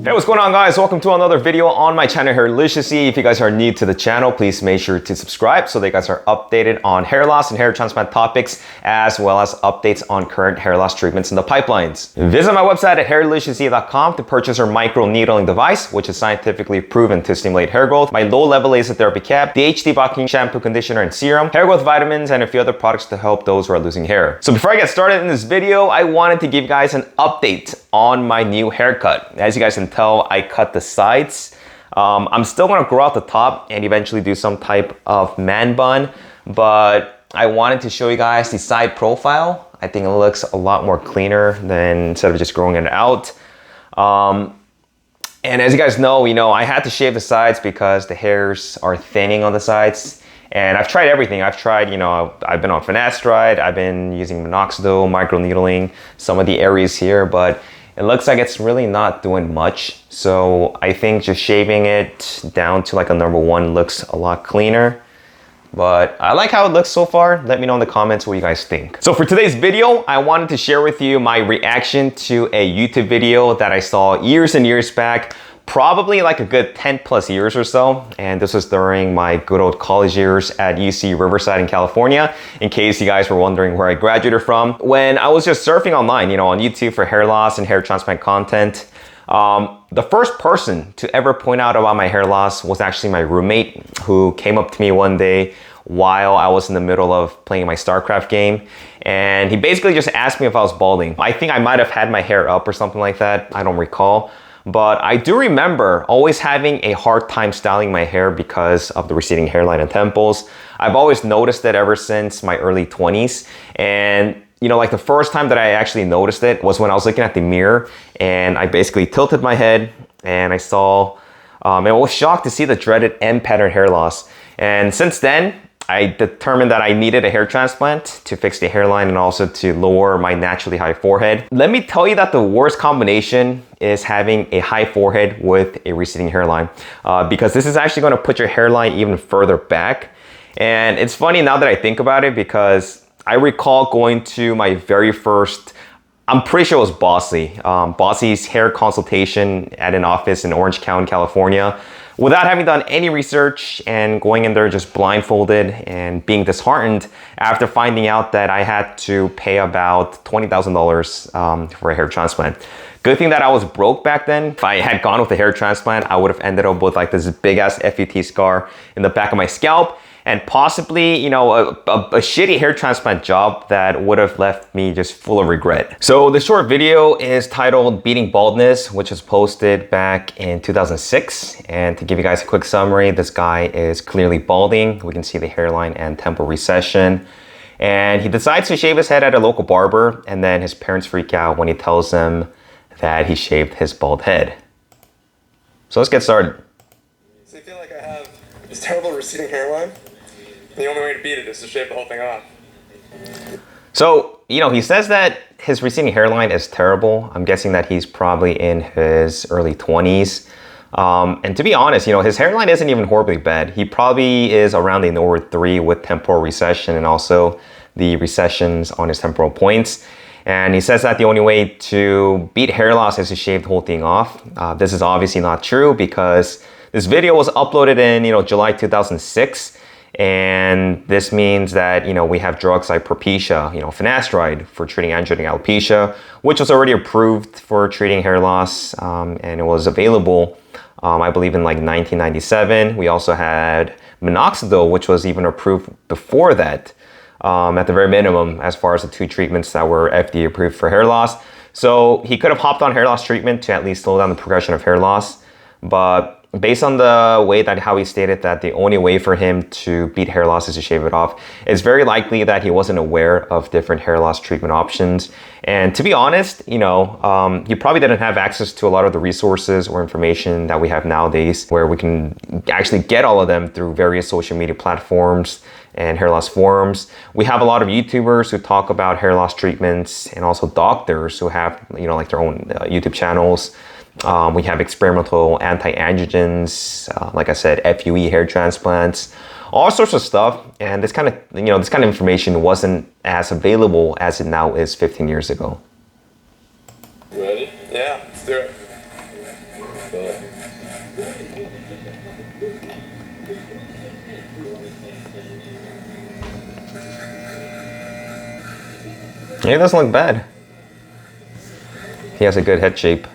Hey, what's going on, guys? Welcome to another video on my channel, Hairliciously. If you guys are new to the channel, please make sure to subscribe so that you guys are updated on hair loss and hair transplant topics, as well as updates on current hair loss treatments in the pipelines. Visit my website at hairliciously.com to purchase our microneedling device, which is scientifically proven to stimulate hair growth, my low-level laser therapy cap, the HD blocking shampoo, conditioner, and serum, hair growth vitamins, and a few other products to help those who are losing hair. So before I get started in this video, I wanted to give you guys an update on my new haircut. As you guys can tell, I cut the sides. I'm still gonna grow out the top and eventually do some type of man bun, but I wanted to show you guys the side profile. I think it looks a lot more cleaner than instead of just growing it out. And as you guys know, I had to shave the sides because the hairs are thinning on the sides. And I've tried everything. I've tried, I've been on finasteride, I've been using minoxidil, microneedling, some of the areas here, but it looks like it's really not doing much. So I think just shaving it down to like a number 1 looks a lot cleaner. But I like how it looks so far. Let me know in the comments what you guys think. So for today's video, I wanted to share with you my reaction to a YouTube video that I saw years and years back, probably like a good 10 plus years or so. And this was during my good old college years at UC Riverside in California, in case you guys were wondering where I graduated from. When I was just surfing online, on YouTube for hair loss and hair transplant content, the first person to ever point out about my hair loss was actually my roommate, who came up to me one day while I was in the middle of playing my StarCraft game. And he basically just asked me if I was balding. I think I might have had my hair up or something like that. I don't recall. But I do remember always having a hard time styling my hair because of the receding hairline and temples. I've always noticed it ever since my early 20s. And like the first time that I actually noticed it was when I was looking at the mirror and I basically tilted my head and I saw, and I was shocked to see the dreaded M pattern hair loss. And since then, I determined that I needed a hair transplant to fix the hairline and also to lower my naturally high forehead. Let me tell you that the worst combination is having a high forehead with a receding hairline, because this is actually going to put your hairline even further back. And it's funny now that I think about it, because I recall going to my very first, I'm pretty sure it was Bossy's hair consultation at an office in Orange County, California, without having done any research and going in there just blindfolded and being disheartened after finding out that I had to pay about $20,000 for a hair transplant. Good thing that I was broke back then. If I had gone with a hair transplant, I would have ended up with like this big ass FUT scar in the back of my scalp, and possibly, a shitty hair transplant job that would have left me just full of regret. So the short video is titled Beating Baldness, which was posted back in 2006. And to give you guys a quick summary, this guy is clearly balding. We can see the hairline and temple recession. And he decides to shave his head at a local barber, and then his parents freak out when he tells them that he shaved his bald head. So let's get started. So I feel like I have this terrible receding hairline. The only way to beat it is to shave the whole thing off. So, he says that his receding hairline is terrible. I'm guessing that he's probably in his early 20s. And to be honest, his hairline isn't even horribly bad. He probably is around the number 3 with temporal recession and also the recessions on his temporal points. And he says that the only way to beat hair loss is to shave the whole thing off. This is obviously not true, because this video was uploaded in, July 2006. And this means that, we have drugs like Propecia, finasteride for treating androgenetic alopecia, which was already approved for treating hair loss. And it was available, I believe, in like 1997. We also had Minoxidil, which was even approved before that, at the very minimum, as far as the 2 treatments that were FDA approved for hair loss. So he could have hopped on hair loss treatment to at least slow down the progression of hair loss. But based on the way that how he stated that the only way for him to beat hair loss is to shave it off, it's very likely that he wasn't aware of different hair loss treatment options. And to be honest, he probably didn't have access to a lot of the resources or information that we have nowadays, where we can actually get all of them through various social media platforms and hair loss forums. We have a lot of YouTubers who talk about hair loss treatments, and also doctors who have, like their own YouTube channels. We have experimental anti-androgens, like I said, FUE hair transplants, all sorts of stuff. And this kind of information wasn't as available as it now is 15 years ago. Ready? Yeah, let's do it. Yeah, it doesn't look bad. He has a good head shape.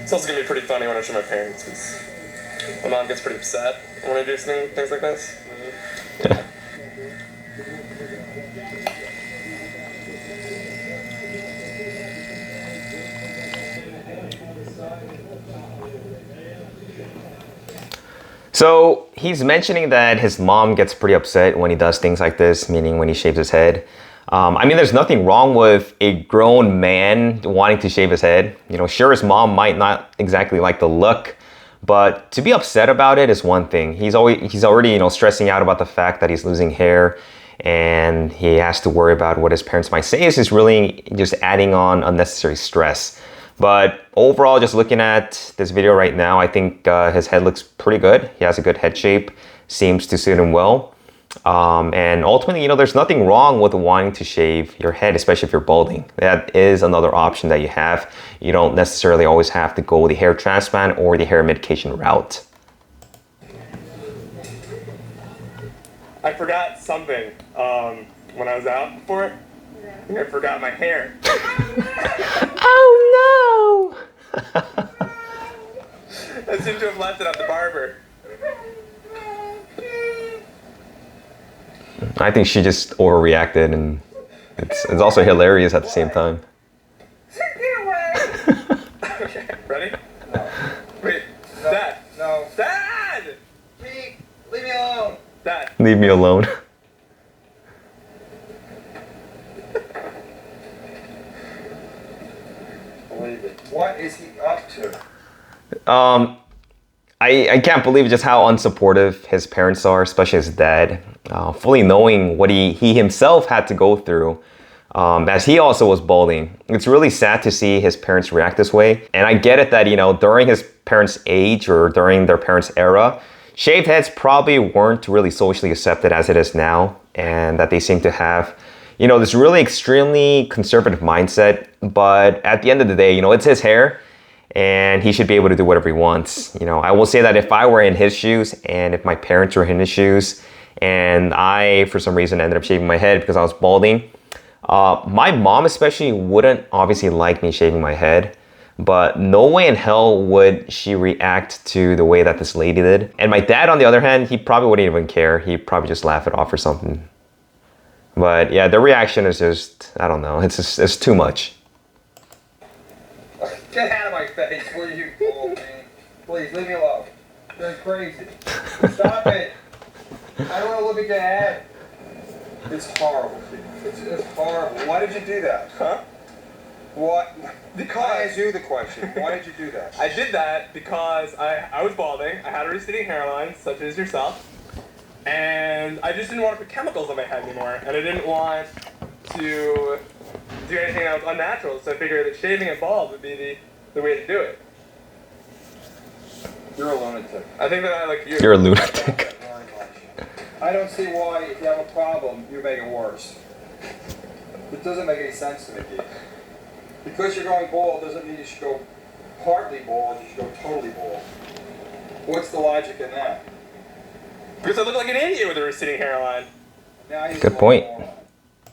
It's also gonna be pretty funny when I show my parents, because my mom gets pretty upset when I do things like this. So he's mentioning that his mom gets pretty upset when he does things like this, meaning when he shaves his head. I mean, there's nothing wrong with a grown man wanting to shave his head. You know, sure, his mom might not exactly like the look, but to be upset about it is one thing. He's already, you know, stressing out about the fact that he's losing hair and he has to worry about what his parents might say. Is just really just adding on unnecessary stress. But overall, just looking at this video right now, I think his head looks pretty good. He has a good head shape, seems to suit him well. And ultimately, you know, there's nothing wrong with wanting to shave your head, especially if you're balding. That is another option that you have. You don't necessarily always have to go the hair transplant or the hair medication route. I forgot something when I was out for it. I think I forgot my hair. Oh no! I seem to have left it at the barber. I think she just overreacted, and it's also hilarious at the same time. Okay, ready? No. Wait, no. Dad! No. Dad! Pete, leave me alone! Dad! Leave me alone. What is he up to? I can't believe just how unsupportive his parents are, especially his dad, fully knowing what he himself had to go through, as he also was balding. It's really sad to see his parents react this way. And I get it that, you know, during his parents' age or during their parents' era, shaved heads probably weren't really socially accepted as it is now, and that they seem to have, you know, this really extremely conservative mindset. But at the end of the day, you know, it's his hair and he should be able to do whatever he wants. You know, I will say that if I were in his shoes and if my parents were in his shoes and I, for some reason, ended up shaving my head because I was balding, my mom especially wouldn't obviously like me shaving my head, but no way in hell would she react to the way that this lady did. And my dad, on the other hand, he probably wouldn't even care. He'd probably just laugh it off or something. But yeah, the reaction is just, I don't know, it's too much. Get out of my face, will you? Oh, man. Please, leave me alone. You're crazy. Stop it. I don't want to look at your head. It's horrible. It's horrible. Why did you do that? Huh? What? Because I asked you the question. Why did you do that? I did that because I was balding. I had a receding hairline, such as yourself. And I just didn't want to put chemicals on my head anymore. And I didn't want to do anything that was unnatural. So I figured that shaving and bald would be the way to do it. You're a lunatic. I think that I like you. You're a lunatic. I don't see why, if you have a problem, you make it worse. It doesn't make any sense to me, Keith. Because you're going bald doesn't mean you should go partly bald, you should go totally bald. What's the logic in that? Because I look like an idiot with a receding hairline. Now he's Good point.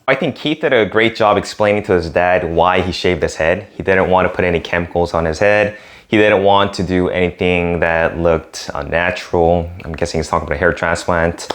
I think Keith did a great job explaining to his dad why he shaved his head. He didn't want to put any chemicals on his head. He didn't want to do anything that looked unnatural. I'm guessing he's talking about a hair transplant,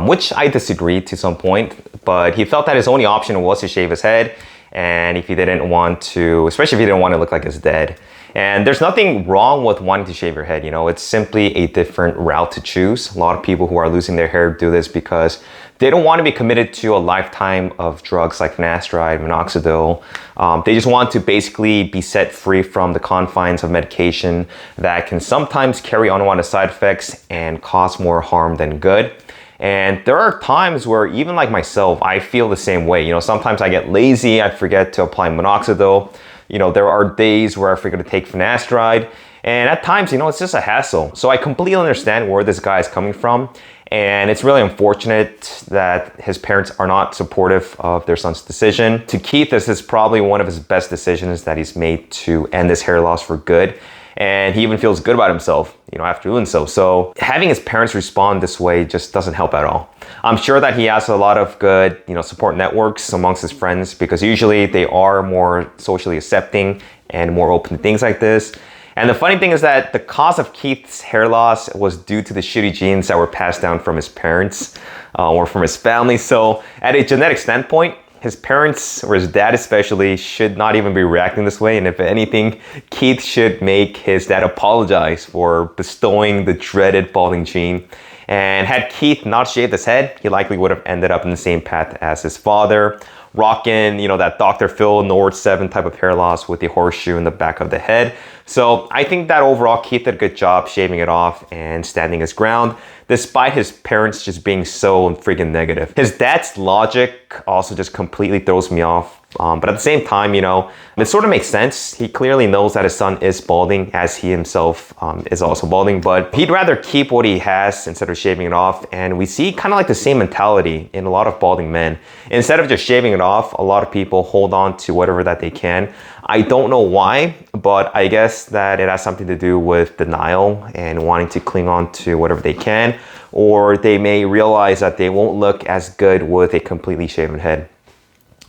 which I disagree to some point. But he felt that his only option was to shave his head. And if he didn't want to, especially if he didn't want to look like his dad. And there's nothing wrong with wanting to shave your head, you know, it's simply a different route to choose. A lot of people who are losing their hair do this because they don't want to be committed to a lifetime of drugs like finasteride, minoxidil. They just want to basically be set free from the confines of medication that can sometimes carry unwanted side effects and cause more harm than good. And there are times where even like myself, I feel the same way. You know, sometimes I get lazy, I forget to apply minoxidil. You know, there are days where I forget to take finasteride. And at times, you know, it's just a hassle. So I completely understand where this guy is coming from. And it's really unfortunate that his parents are not supportive of their son's decision. To Keith, this is probably one of his best decisions that he's made to end this hair loss for good. And he even feels good about himself, after doing so. So having his parents respond this way just doesn't help at all. I'm sure that he has a lot of good, support networks amongst his friends, because usually they are more socially accepting and more open to things like this. And the funny thing is that the cause of Keith's hair loss was due to the shitty genes that were passed down from his parents or from his family. So at a genetic standpoint, his parents, or his dad especially, should not even be reacting this way. And if anything, Keith should make his dad apologize for bestowing the dreaded balding gene. And had Keith not shaved his head, he likely would have ended up in the same path as his father, rocking, that Dr. Phil Nord 7 type of hair loss with the horseshoe in the back of the head. So I think that overall Keith did a good job shaving it off and standing his ground, despite his parents just being so freaking negative. His dad's logic also just completely throws me off. But at the same time, it sort of makes sense. He clearly knows that his son is balding, as he himself is also balding, but he'd rather keep what he has instead of shaving it off. And we see kind of like the same mentality in a lot of balding men. Instead of just shaving it off, a lot of people hold on to whatever that they can. I don't know why, but I guess that it has something to do with denial and wanting to cling on to whatever they can, or they may realize that they won't look as good with a completely shaven head.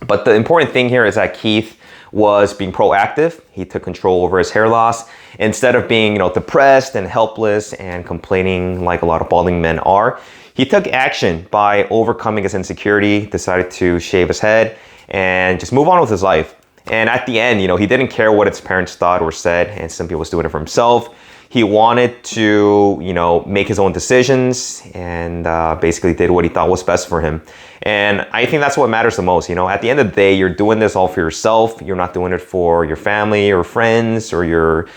But the important thing here is that Keith was being proactive. He took control over his hair loss. Instead of being, depressed and helpless and complaining like a lot of balding men are, he took action by overcoming his insecurity, decided to shave his head, and just move on with his life. And at the end, he didn't care what his parents thought or said, and simply was doing it for himself. He wanted to, make his own decisions, and basically did what he thought was best for him. And I think that's what matters the most. At the end of the day, you're doing this all for yourself. You're not doing it for your family or friends or your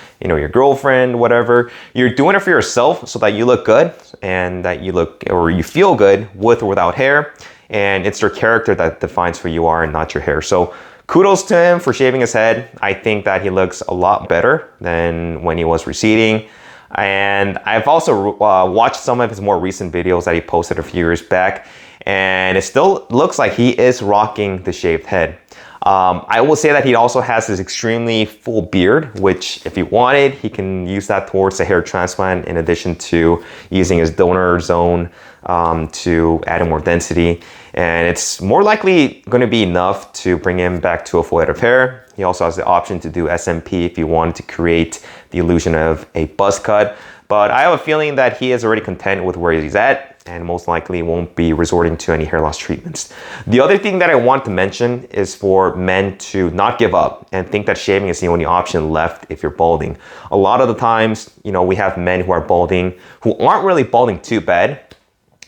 girlfriend, whatever. You're doing it for yourself so that you look good and that you feel good with or without hair. And it's your character that defines who you are and not your hair. So kudos to him for shaving his head. I think that he looks a lot better than when he was receding. And I've also watched some of his more recent videos that he posted a few years back, and it still looks like he is rocking the shaved head. I will say that he also has this extremely full beard, which if he wanted, he can use that towards the hair transplant in addition to using his donor zone to add in more density. And it's more likely going to be enough to bring him back to a full head of hair. He also has the option to do SMP if he wanted to create the illusion of a buzz cut. But I have a feeling that he is already content with where he's at and most likely won't be resorting to any hair loss treatments. The other thing that I want to mention is for men to not give up and think that shaving is the only option left if you're balding. A lot of the times, we have men who are balding who aren't really balding too bad.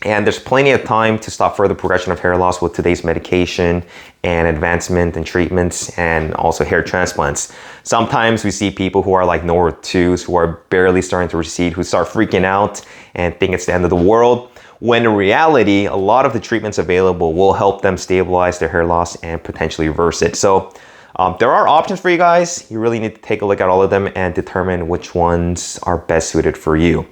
And there's plenty of time to stop further progression of hair loss with today's medication and advancement and treatments and also hair transplants. Sometimes we see people who are like number 2s who are barely starting to recede, who start freaking out and think it's the end of the world, when in reality, a lot of the treatments available will help them stabilize their hair loss and potentially reverse it. So there are options for you guys. You really need to take a look at all of them and determine which ones are best suited for you.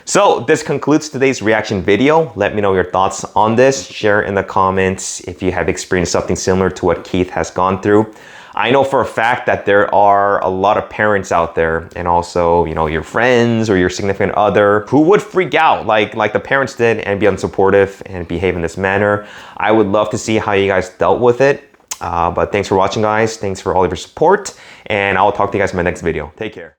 So this concludes today's reaction video. Let me know your thoughts on this. Share in the comments if you have experienced something similar to what Keith has gone through. I know for a fact that there are a lot of parents out there and also, your friends or your significant other who would freak out like the parents did and be unsupportive and behave in this manner. I would love to see how you guys dealt with it. But thanks for watching, guys. Thanks for all of your support, and I'll talk to you guys in my next video. Take care.